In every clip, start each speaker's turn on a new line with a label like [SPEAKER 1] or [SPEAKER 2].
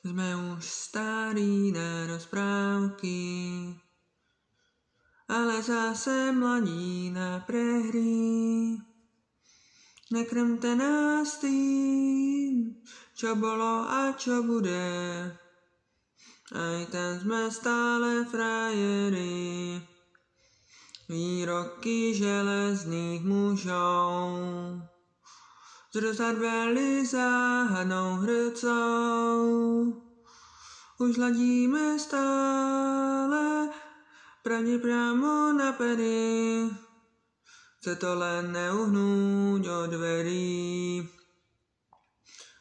[SPEAKER 1] Sme už starí na rozprávky, ale zase mladí na prehry. Nekrmte nás tým, čo bolo a čo bude, aj tam sme stále frajeri. Výroky železných mužov zrcadleli záhadnou hrcou. Už hladíme stále pravde priamo na pery, chce to len neuhnúť od dverí.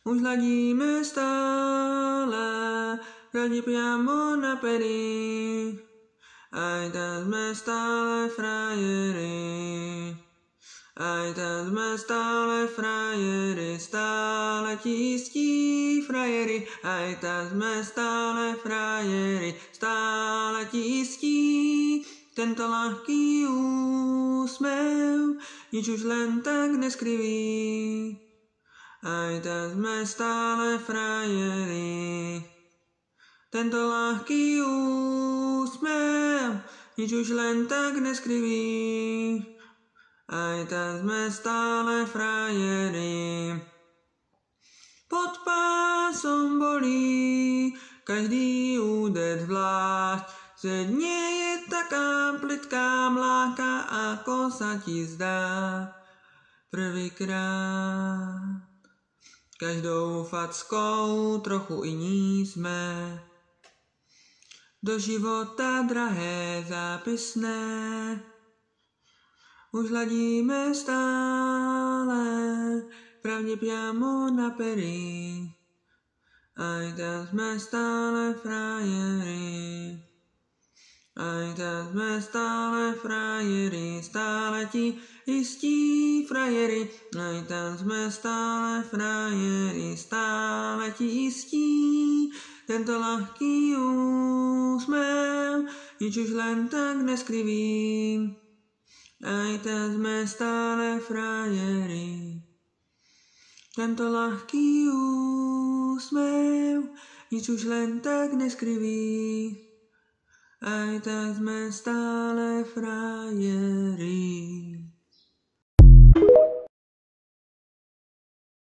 [SPEAKER 1] Už hladíme stále pravde priamo na pery, aj tam sme stále frajeri. Aj tam sme stále frajeri, stále ti istí frajeri. Aj tam sme stále frajeri, stále ti istí. Tento ľahký úsmev nič už len tak neskriví. Aj tam sme stále frajeri. Tento ľahký úsmev nič už len tak neskriví. Aj tam sme stále frajeri. Pod pásom bolí každý úder zvlášť, že nie je taká plitká mláka, ako sa ti zdá prvýkrát. Každou fackou trochu iní sme, do života drahé zápisné. Už hladíme stále pravde priamo na pery, aj tam sme stále frajeri. Aj tam sme stále frajeri, stále ti istí frajeri. Aj tam sme stále frajeri, stále ti istí. Tento ľahký úsmev nič už len tak neskriví. Aj tam sme stále frajeri. Tento ľahký úsmev nič už len tak neskriví. Aj tam sme stále frajeri.